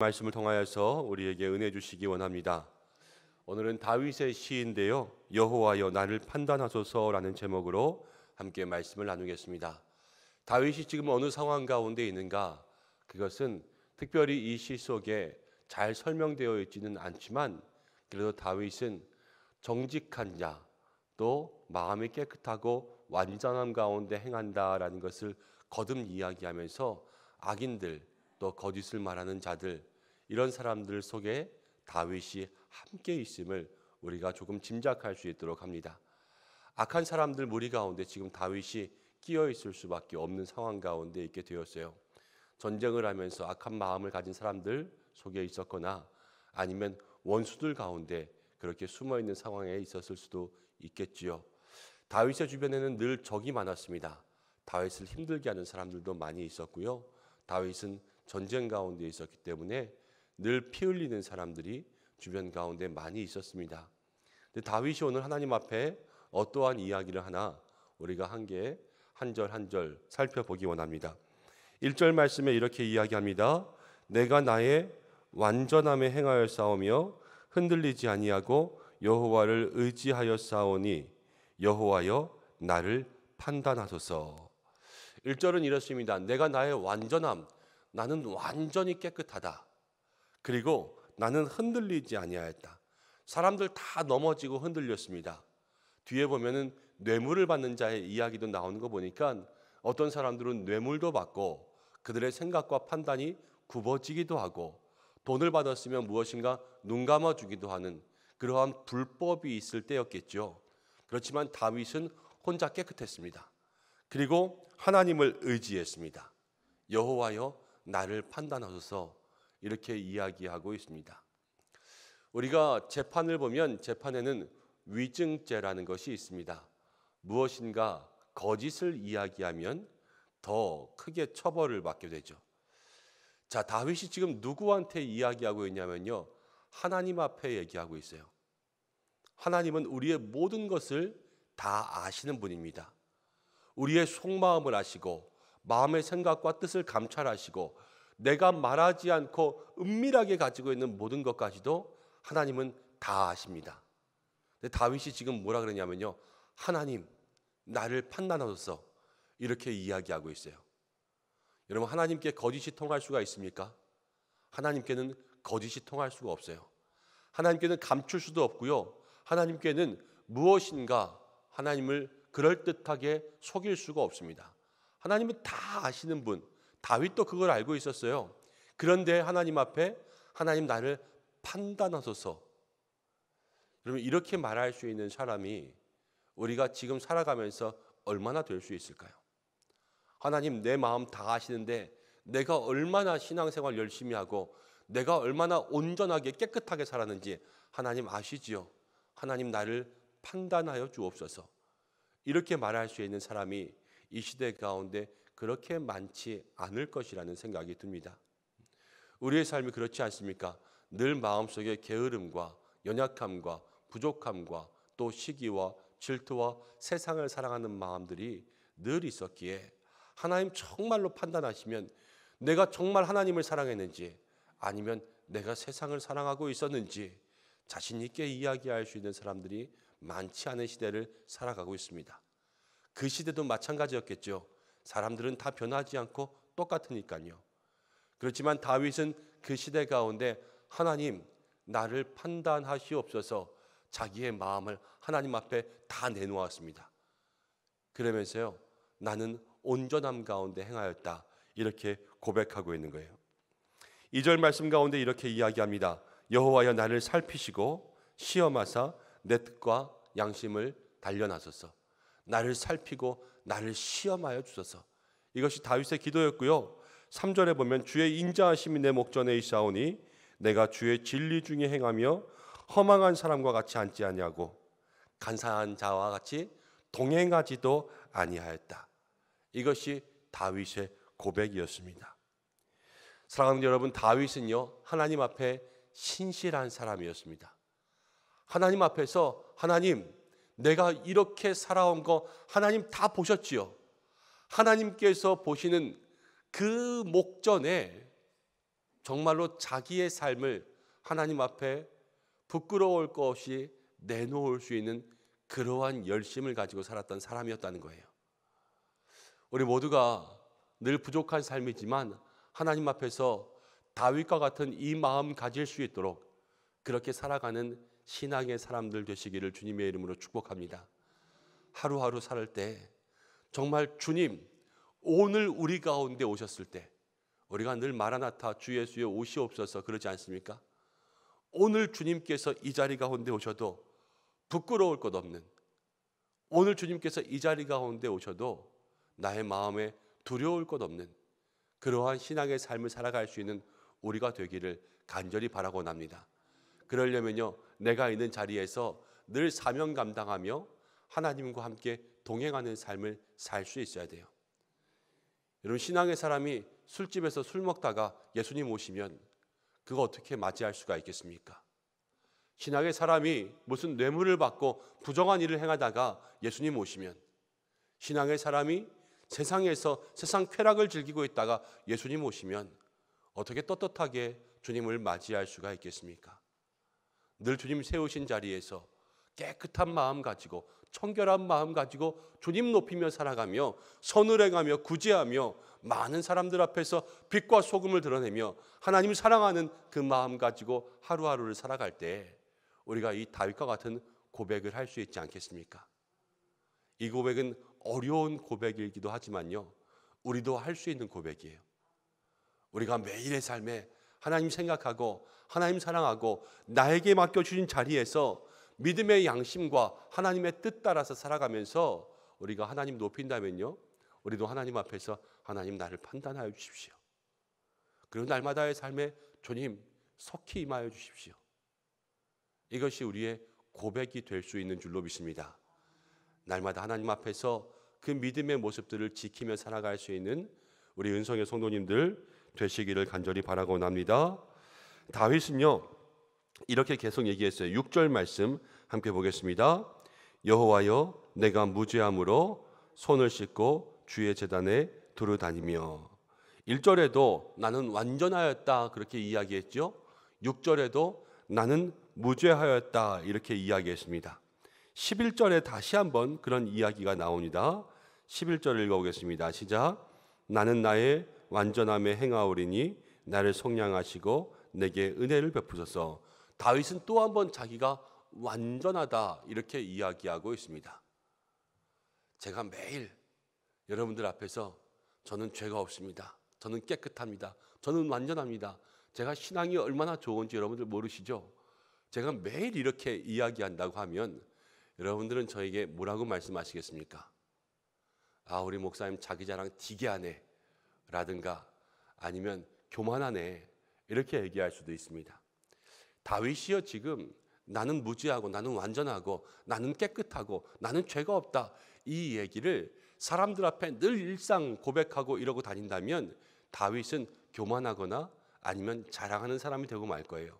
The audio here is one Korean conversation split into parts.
말씀을 통하여서 우리에게 은혜 주시기 원합니다. 오늘은 다윗의 시인데요, 여호와여 나를 판단하소서라는 제목으로 함께 말씀을 나누겠습니다. 다윗이 지금 어느 상황 가운데 있는가? 그것은 특별히 이 시 속에 잘 설명되어 있지는 않지만 그래도 다윗은 정직한 자, 또 마음이 깨끗하고 완전함 가운데 행한다라는 것을 거듭 이야기하면서 악인들, 또 거짓을 말하는 자들, 이런 사람들 속에 다윗이 함께 있음을 우리가 조금 짐작할 수 있도록 합니다. 악한 사람들 무리 가운데 지금 다윗이 끼어 있을 수밖에 없는 상황 가운데 있게 되었어요. 전쟁을 하면서 악한 마음을 가진 사람들 속에 있었거나 아니면 원수들 가운데 그렇게 숨어 있는 상황에 있었을 수도 있겠지요. 다윗의 주변에는 늘 적이 많았습니다. 다윗을 힘들게 하는 사람들도 많이 있었고요. 다윗은 전쟁 가운데 있었기 때문에 늘 피 흘리는 사람들이 주변 가운데 많이 있었습니다. 근데 다윗이 오늘 하나님 앞에 어떠한 이야기를 하나 우리가 한 절 한 절 살펴보기 원합니다. 1절 말씀에 이렇게 이야기합니다. 내가 나의 완전함에 행하여 싸우며 흔들리지 아니하고 여호와를 의지하여 싸우니 여호와여 나를 판단하소서. 1절은 이렇습니다. 내가 나의 완전함, 나는 완전히 깨끗하다. 그리고 나는 흔들리지 아니하였다. 사람들 다 넘어지고 흔들렸습니다. 뒤에 보면은 뇌물을 받는 자의 이야기도 나오는 거 보니까 어떤 사람들은 뇌물도 받고 그들의 생각과 판단이 굽어지기도 하고 돈을 받았으면 무엇인가 눈 감아주기도 하는 그러한 불법이 있을 때였겠죠. 그렇지만 다윗은 혼자 깨끗했습니다. 그리고 하나님을 의지했습니다. 여호와여 나를 판단하소서, 이렇게 이야기하고 있습니다. 우리가 재판을 보면 재판에는 위증죄라는 것이 있습니다. 무엇인가 거짓을 이야기하면 더 크게 처벌을 받게 되죠. 자, 다윗이 지금 누구한테 이야기하고 있냐면요, 하나님 앞에 얘기하고 있어요. 하나님은 우리의 모든 것을 다 아시는 분입니다. 우리의 속마음을 아시고 마음의 생각과 뜻을 감찰하시고 내가 말하지 않고 은밀하게 가지고 있는 모든 것까지도 하나님은 다 아십니다. 근데 다윗이 지금 뭐라 그러냐면요, 하나님 나를 판단하소서, 이렇게 이야기하고 있어요. 여러분, 하나님께 거짓이 통할 수가 있습니까? 하나님께는 거짓이 통할 수가 없어요. 하나님께는 감출 수도 없고요. 하나님께는 무엇인가 하나님을 그럴듯하게 속일 수가 없습니다. 하나님은 다 아시는 분, 다윗도 그걸 알고 있었어요. 그런데 하나님 앞에 하나님 나를 판단하소서. 여러분, 이렇게 말할 수 있는 사람이 우리가 지금 살아가면서 얼마나 될 수 있을까요? 하나님 내 마음 다 아시는데 내가 얼마나 신앙생활 열심히 하고 내가 얼마나 온전하게 깨끗하게 살았는지 하나님 아시지요. 하나님 나를 판단하여 주옵소서. 이렇게 말할 수 있는 사람이 이 시대 가운데 그렇게 많지 않을 것이라는 생각이 듭니다. 우리의 삶이 그렇지 않습니까? 늘 마음속에 게으름과 연약함과 부족함과 또 시기와 질투와 세상을 사랑하는 마음들이 늘 있었기에 하나님 정말로 판단하시면 내가 정말 하나님을 사랑했는지 아니면 내가 세상을 사랑하고 있었는지 자신 있게 이야기할 수 있는 사람들이 많지 않은 시대를 살아가고 있습니다. 그 시대도 마찬가지였겠죠. 사람들은 다 변하지 않고 똑같으니까요. 그렇지만 다윗은 그 시대 가운데 하나님 나를 판단하시옵소서, 자기의 마음을 하나님 앞에 다 내놓았습니다. 그러면서요, 나는 온전함 가운데 행하였다, 이렇게 고백하고 있는 거예요. 2절 말씀 가운데 이렇게 이야기합니다. 여호와여 나를 살피시고 시험하사 내 뜻과 양심을 단련하소서. 나를 살피고 나를 시험하여 주소서. 이것이 다윗의 기도였고요. 3절에 보면 주의 인자하심이 내 목전에 있사오니 내가 주의 진리 중에 행하며 허망한 사람과 같이 앉지 아니하고 간사한 자와 같이 동행하지도 아니하였다. 이것이 다윗의 고백이었습니다. 사랑하는 여러분, 다윗은요 하나님 앞에 신실한 사람이었습니다. 하나님 앞에서 하나님 내가 이렇게 살아온 거 하나님 다 보셨지요. 하나님께서 보시는 그 목전에 정말로 자기의 삶을 하나님 앞에 부끄러울 것 없이 내놓을 수 있는 그러한 열심을 가지고 살았던 사람이었다는 거예요. 우리 모두가 늘 부족한 삶이지만 하나님 앞에서 다윗과 같은 이 마음 가질 수 있도록 그렇게 살아가는 신앙의 사람들 되시기를 주님의 이름으로 축복합니다. 하루하루 살 때 정말 주님 오늘 우리 가운데 오셨을 때 우리가 늘 마라나타 주 예수여 오시옵소서 그러지 않습니까? 오늘 주님께서 이 자리 가운데 오셔도 부끄러울 것 없는, 오늘 주님께서 이 자리 가운데 오셔도 나의 마음에 두려울 것 없는 그러한 신앙의 삶을 살아갈 수 있는 우리가 되기를 간절히 바라고 원합니다. 그러려면요, 내가 있는 자리에서 늘 사명 감당하며 하나님과 함께 동행하는 삶을 살 수 있어야 돼요. 여러분, 신앙의 사람이 술집에서 술 먹다가 예수님 오시면 그거 어떻게 맞이할 수가 있겠습니까? 신앙의 사람이 무슨 뇌물을 받고 부정한 일을 행하다가 예수님 오시면, 신앙의 사람이 세상에서 세상 쾌락을 즐기고 있다가 예수님 오시면 어떻게 떳떳하게 주님을 맞이할 수가 있겠습니까? 늘 주님 세우신 자리에서 깨끗한 마음 가지고 청결한 마음 가지고 주님 높이며 살아가며 선을 행하며 구제하며 많은 사람들 앞에서 빛과 소금을 드러내며 하나님을 사랑하는 그 마음 가지고 하루하루를 살아갈 때 우리가 이 다윗과 같은 고백을 할 수 있지 않겠습니까? 이 고백은 어려운 고백이기도 하지만요, 우리도 할 수 있는 고백이에요. 우리가 매일의 삶에 하나님 생각하고 하나님 사랑하고 나에게 맡겨주신 자리에서 믿음의 양심과 하나님의 뜻 따라서 살아가면서 우리가 하나님 높인다면요, 우리도 하나님 앞에서 하나님 나를 판단하여 주십시오. 그리고 날마다의 삶에 주님 속히 임하여 주십시오. 이것이 우리의 고백이 될 수 있는 줄로 믿습니다. 날마다 하나님 앞에서 그 믿음의 모습들을 지키며 살아갈 수 있는 우리 은성의 성도님들 되시기를 간절히 바라고 원합니다. 다윗은요 이렇게 계속 얘기했어요. 6절 말씀 함께 보겠습니다. 여호와여 내가 무죄함으로 손을 씻고 주의 제단에 두루 다니며. 1절에도 나는 완전하였다 그렇게 이야기했죠. 6절에도 나는 무죄하였다 이렇게 이야기했습니다. 11절에 다시 한번 그런 이야기가 나옵니다. 11절 읽어보겠습니다. 시작. 나는 나의 완전함에 행하오리니 나를 속량하시고 내게 은혜를 베푸소서. 다윗은 또 한 번 자기가 완전하다 이렇게 이야기하고 있습니다. 제가 매일 여러분들 앞에서 저는 죄가 없습니다. 저는 깨끗합니다. 저는 완전합니다. 제가 신앙이 얼마나 좋은지 여러분들 모르시죠? 제가 매일 이렇게 이야기한다고 하면 여러분들은 저에게 뭐라고 말씀하시겠습니까? 아, 우리 목사님 자기 자랑 되게 하네 라든가 아니면 교만하네 이렇게 얘기할 수도 있습니다. 다윗이요 지금 나는 무죄하고 나는 완전하고 나는 깨끗하고 나는 죄가 없다 이 얘기를 사람들 앞에 늘 일상 고백하고 이러고 다닌다면 다윗은 교만하거나 아니면 자랑하는 사람이 되고 말 거예요.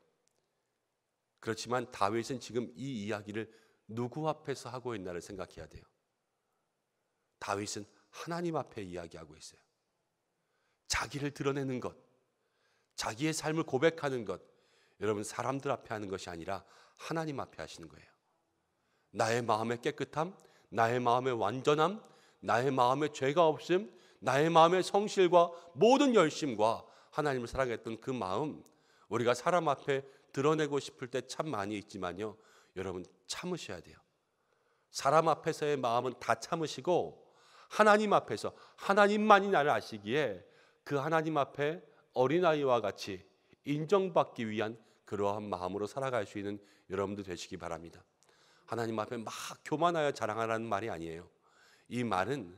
그렇지만 다윗은 지금 이 이야기를 누구 앞에서 하고 있나를 생각해야 돼요. 다윗은 하나님 앞에 이야기하고 있어요. 자기를 드러내는 것, 자기의 삶을 고백하는 것, 여러분 사람들 앞에 하는 것이 아니라 하나님 앞에 하시는 거예요. 나의 마음의 깨끗함, 나의 마음의 완전함, 나의 마음의 죄가 없음, 나의 마음의 성실과 모든 열심과 하나님을 사랑했던 그 마음, 우리가 사람 앞에 드러내고 싶을 때 참 많이 있지만요, 여러분 참으셔야 돼요. 사람 앞에서의 마음은 다 참으시고 하나님 앞에서 하나님만이 나를 아시기에 그 하나님 앞에 어린아이와 같이 인정받기 위한 그러한 마음으로 살아갈 수 있는 여러분들 되시기 바랍니다. 하나님 앞에 막 교만하여 자랑하라는 말이 아니에요. 이 말은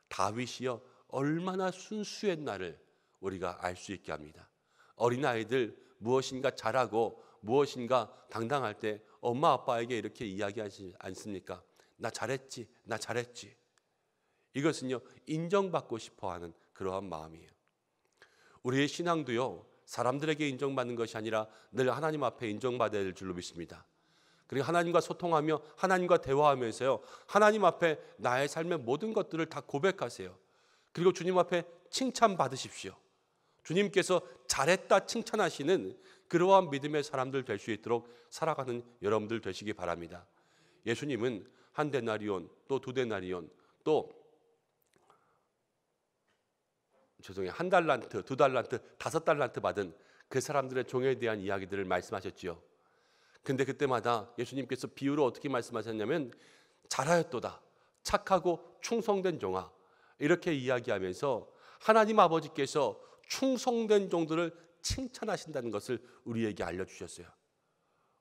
다윗이요 얼마나 순수했나를 우리가 알 수 있게 합니다. 어린아이들 무엇인가 잘하고 무엇인가 당당할 때 엄마 아빠에게 이렇게 이야기하지 않습니까? 나 잘했지, 나 잘했지. 이것은요 인정받고 싶어하는 그러한 마음이에요. 우리의 신앙도요 사람들에게 인정받는 것이 아니라 늘 하나님 앞에 인정받아야 될 줄로 믿습니다. 그리고 하나님과 소통하며 하나님과 대화하면서요 하나님 앞에 나의 삶의 모든 것들을 다 고백하세요. 그리고 주님 앞에 칭찬받으십시오. 주님께서 잘했다 칭찬하시는 그러한 믿음의 사람들 될 수 있도록 살아가는 여러분들 되시기 바랍니다. 예수님은 한 데나리온, 또 두 데나리온, 또 한 달란트, 두 달란트, 다섯 달란트 받은 그 사람들의 종에 대한 이야기들을 말씀하셨지요. 근데 그때마다 예수님께서 비유로 어떻게 말씀하셨냐면 잘하였도다, 착하고 충성된 종아, 이렇게 이야기하면서 하나님 아버지께서 충성된 종들을 칭찬하신다는 것을 우리에게 알려주셨어요.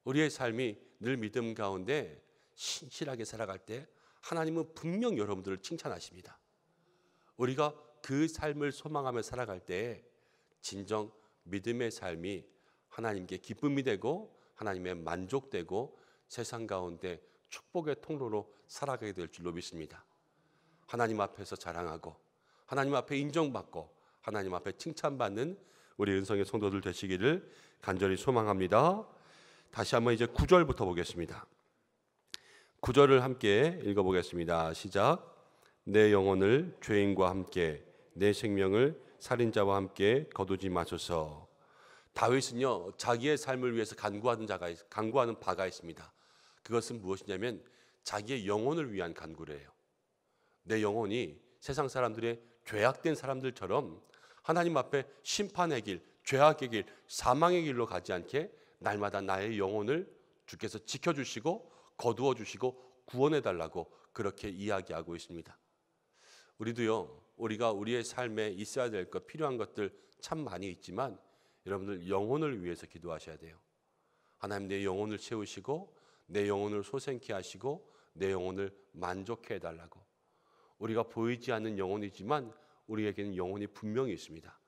우리의 삶이 늘 믿음 가운데 신실하게 살아갈 때 하나님은 분명 여러분들을 칭찬하십니다. 우리가 그 삶을 소망하며 살아갈 때 진정 믿음의 삶이 하나님께 기쁨이 되고 하나님의 만족되고 세상 가운데 축복의 통로로 살아가게 될 줄로 믿습니다. 하나님 앞에서 자랑하고 하나님 앞에 인정받고 하나님 앞에 칭찬받는 우리 은성의 성도들 되시기를 간절히 소망합니다. 다시 한번 이제 9절부터 보겠습니다. 9절을 함께 읽어보겠습니다. 시작. 내 영혼을 죄인과 함께 내 생명을 살인자와 함께 거두지 마소서. 다윗은요 자기의 삶을 위해서 간구하는 바가 있습니다. 그것은 무엇이냐면 자기의 영혼을 위한 간구래요. 내 영혼이 세상 사람들의 죄악된 사람들처럼 하나님 앞에 심판의 길, 죄악의 길, 사망의 길로 가지 않게 날마다 나의 영혼을 주께서 지켜주시고 거두어 주시고 구원해 달라고 그렇게 이야기하고 있습니다. 우리도요, 우리가 우리의 삶에 있어야 될 것, 필요한 것들 참 많이 있지만 여러분들 영혼을 위해서 기도하셔야 돼요. 하나님 내 영혼을 채우시고 내 영혼을 소생케 하시고 내 영혼을 만족해 달라고. 우리가 보이지 않는 영혼이지만 우리에게는 영혼이 분명히 있습니다.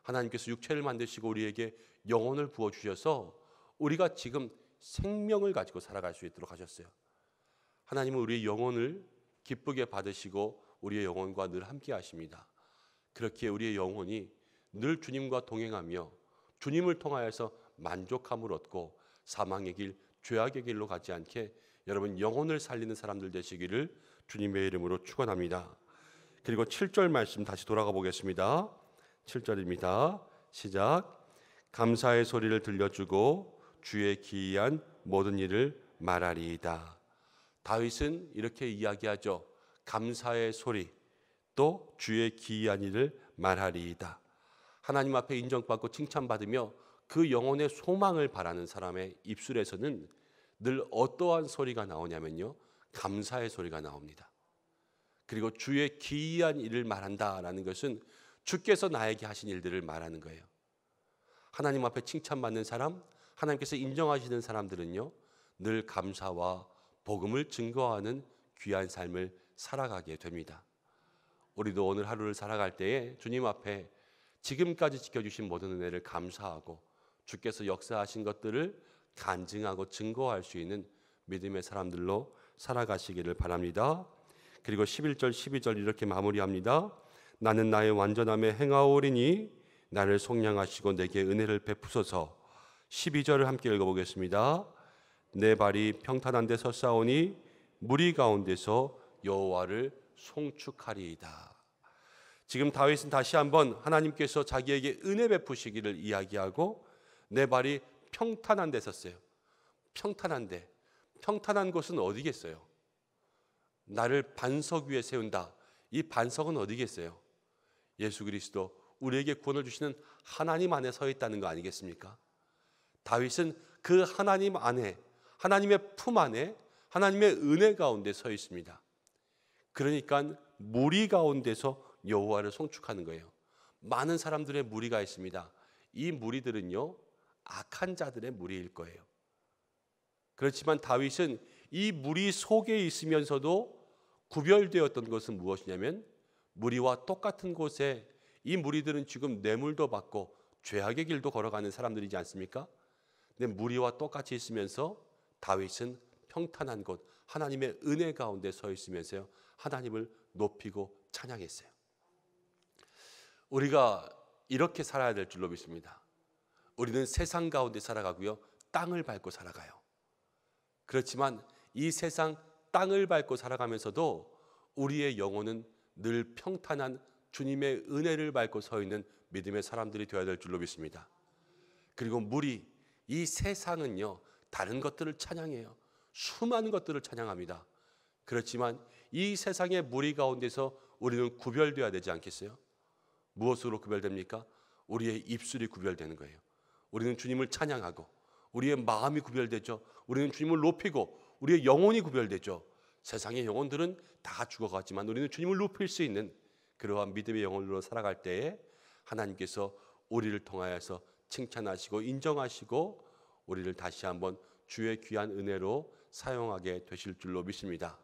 하나님께서 육체를 만드시고 우리에게 영혼을 부어주셔서 우리가 지금 생명을 가지고 살아갈 수 있도록 하셨어요. 하나님은 우리의 영혼을 기쁘게 받으시고 우리의 영혼과 늘 함께 하십니다. 그렇게 우리의 영혼이 늘 주님과 동행하며 주님을 통하여서 만족함을 얻고 사망의 길, 죄악의 길로 가지 않게 여러분 영혼을 살리는 사람들 되시기를 주님의 이름으로 축원합니다. 그리고 7절 말씀 다시 돌아가 보겠습니다. 7절입니다. 시작. 감사의 소리를 들려주고 주의 기이한 모든 일을 말하리이다. 다윗은 이렇게 이야기하죠. 감사의 소리, 또 주의 기이한 일을 말하리이다. 하나님 앞에 인정받고 칭찬받으며 그 영혼의 소망을 바라는 사람의 입술에서는 늘 어떠한 소리가 나오냐면요, 감사의 소리가 나옵니다. 그리고 주의 기이한 일을 말한다라는 것은 주께서 나에게 하신 일들을 말하는 거예요. 하나님 앞에 칭찬받는 사람, 하나님께서 인정하시는 사람들은요 늘 감사와 복음을 증거하는 귀한 삶을 살아가게 됩니다. 우리도 오늘 하루를 살아갈 때에 주님 앞에 지금까지 지켜주신 모든 은혜를 감사하고 주께서 역사하신 것들을 간증하고 증거할 수 있는 믿음의 사람들로 살아가시기를 바랍니다. 그리고 11절 12절 이렇게 마무리합니다. 나는 나의 완전함에 행하오리니 나를 속량하시고 내게 은혜를 베푸소서. 12절을 함께 읽어보겠습니다. 내 발이 평탄한 데 섰사오니 무리 가운데서 여호와를 송축하리이다. 지금 다윗은 다시 한번 하나님께서 자기에게 은혜 베푸시기를 이야기하고 내 발이 평탄한 데 섰어요. 평탄한데, 평탄한 곳은 어디겠어요? 나를 반석 위에 세운다. 이 반석은 어디겠어요? 예수 그리스도, 우리에게 구원을 주시는 하나님 안에 서 있다는 거 아니겠습니까? 다윗은 그 하나님 안에, 하나님의 품 안에, 하나님의 은혜 가운데 서 있습니다. 그러니까 무리 가운데서 여호와를 송축하는 거예요. 많은 사람들의 무리가 있습니다. 이 무리들은요 악한 자들의 무리일 거예요. 그렇지만 다윗은 이 무리 속에 있으면서도 구별되었던 것은 무엇이냐면 무리와 똑같은 곳에 이 무리들은 지금 뇌물도 받고 죄악의 길도 걸어가는 사람들이지 않습니까? 근데 무리와 똑같이 있으면서 다윗은 평탄한 곳, 하나님의 은혜 가운데 서 있으면서요 하나님을 높이고 찬양했어요. 우리가 이렇게 살아야 될 줄로 믿습니다. 우리는 세상 가운데 살아가고요 땅을 밟고 살아가요. 그렇지만 이 세상 땅을 밟고 살아가면서도 우리의 영혼은 늘 평탄한 주님의 은혜를 밟고 서 있는 믿음의 사람들이 되어야 될 줄로 믿습니다. 그리고 이 세상은요, 다른 것들을 찬양해요. 수많은 것들을 찬양합니다. 그렇지만 이 세상의 무리 가운데서 우리는 구별되어야 되지 않겠어요? 무엇으로 구별됩니까? 우리의 입술이 구별되는 거예요. 우리는 주님을 찬양하고 우리의 마음이 구별되죠. 우리는 주님을 높이고 우리의 영혼이 구별되죠. 세상의 영혼들은 다 죽어갔지만 우리는 주님을 높일 수 있는 그러한 믿음의 영혼으로 살아갈 때에 하나님께서 우리를 통하여서 칭찬하시고 인정하시고 우리를 다시 한번 주의 귀한 은혜로 사용하게 되실 줄로 믿습니다.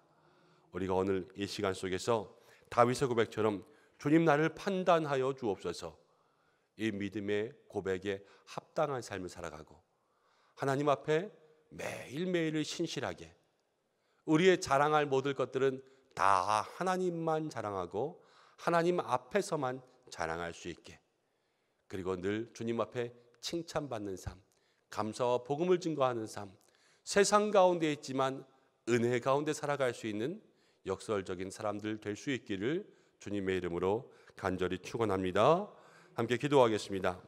우리가 오늘 이 시간 속에서 다윗의 고백처럼 주님 나를 판단하여 주옵소서, 이 믿음의 고백에 합당한 삶을 살아가고 하나님 앞에 매일매일을 신실하게 우리의 자랑할 모든 것들은 다 하나님만 자랑하고 하나님 앞에서만 자랑할 수 있게, 그리고 늘 주님 앞에 칭찬받는 삶, 감사와 복음을 증거하는 삶, 세상 가운데 있지만 은혜 가운데 살아갈 수 있는 역설적인 사람들 될 수 있기를 주님의 이름으로 간절히 축원합니다. 함께 기도하겠습니다.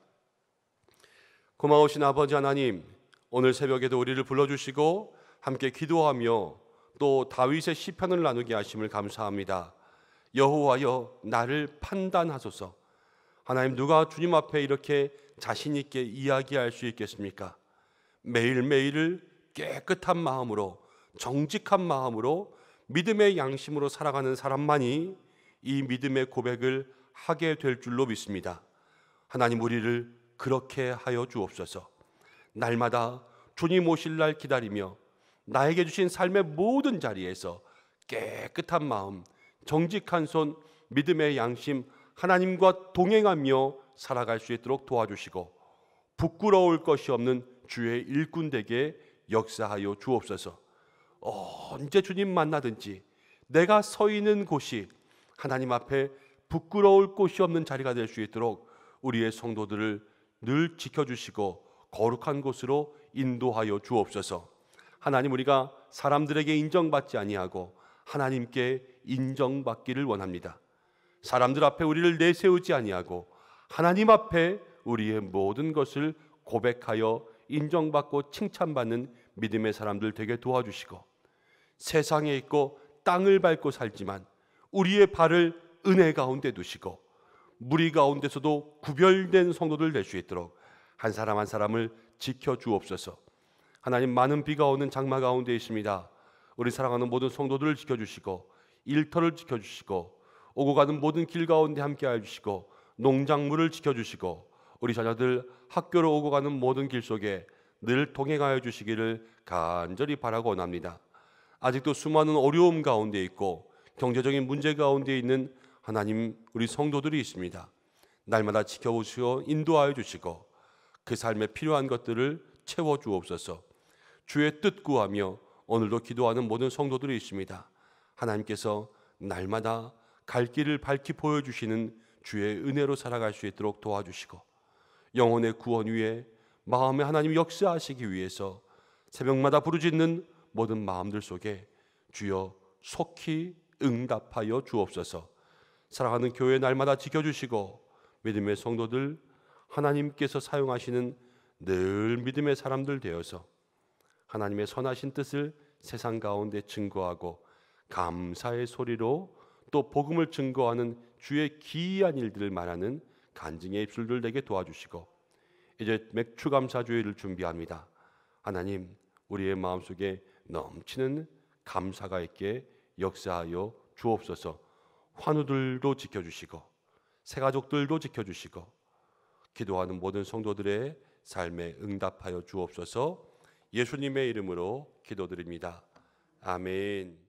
고마우신 아버지 하나님, 오늘 새벽에도 우리를 불러주시고 함께 기도하며 또 다윗의 시편을 나누게 하심을 감사합니다. 여호와여 나를 판단하소서. 하나님, 누가 주님 앞에 이렇게 자신 있게 이야기할 수 있겠습니까? 매일매일을 깨끗한 마음으로 정직한 마음으로 믿음의 양심으로 살아가는 사람만이 이 믿음의 고백을 하게 될 줄로 믿습니다. 하나님, 우리를 그렇게 하여 주옵소서. 날마다 주님 오실 날 기다리며 나에게 주신 삶의 모든 자리에서 깨끗한 마음, 정직한 손, 믿음의 양심, 하나님과 동행하며 살아갈 수 있도록 도와주시고 부끄러울 것이 없는 주의 일꾼 되게 역사하여 주옵소서. 언제 주님 만나든지 내가 서 있는 곳이 하나님 앞에 부끄러울 곳이 없는 자리가 될 수 있도록 우리의 성도들을 늘 지켜주시고 거룩한 곳으로 인도하여 주옵소서. 하나님, 우리가 사람들에게 인정받지 아니하고 하나님께 인정받기를 원합니다. 사람들 앞에 우리를 내세우지 아니하고 하나님 앞에 우리의 모든 것을 고백하여 인정받고 칭찬받는 믿음의 사람들 되게 도와주시고, 세상에 있고 땅을 밟고 살지만 우리의 발을 은혜 가운데 두시고 무리 가운데서도 구별된 성도들 될 수 있도록 한 사람 한 사람을 지켜주옵소서. 하나님, 많은 비가 오는 장마 가운데 있습니다. 우리 사랑하는 모든 성도들을 지켜주시고 일터를 지켜주시고 오고 가는 모든 길 가운데 함께하여 주시고 농작물을 지켜주시고 우리 자녀들 학교로 오고 가는 모든 길 속에 늘 동행하여 주시기를 간절히 바라고 원합니다. 아직도 수많은 어려움 가운데 있고 경제적인 문제 가운데 있는 하나님, 우리 성도들이 있습니다. 날마다 지켜보시고 인도하여 주시고 그 삶에 필요한 것들을 채워주옵소서. 주의 뜻 구하며 오늘도 기도하는 모든 성도들이 있습니다. 하나님께서 날마다 갈 길을 밝히 보여주시는 주의 은혜로 살아갈 수 있도록 도와주시고 영혼의 구원 위에 마음에 하나님 역사하시기 위해서 새벽마다 부르짖는 모든 마음들 속에 주여 속히 응답하여 주옵소서. 사랑하는 교회 날마다 지켜주시고 믿음의 성도들 하나님께서 사용하시는 늘 믿음의 사람들 되어서 하나님의 선하신 뜻을 세상 가운데 증거하고 감사의 소리로 또 복음을 증거하는 주의 기이한 일들을 말하는 간증의 입술들 되게 도와주시고 이제 맥추감사주의를 준비합니다. 하나님, 우리의 마음속에 넘치는 감사가 있게 역사하여 주옵소서. 환우들도 지켜주시고 새가족들도 지켜주시고 기도하는 모든 성도들의 삶에 응답하여 주옵소서. 예수님의 이름으로 기도드립니다. 아멘.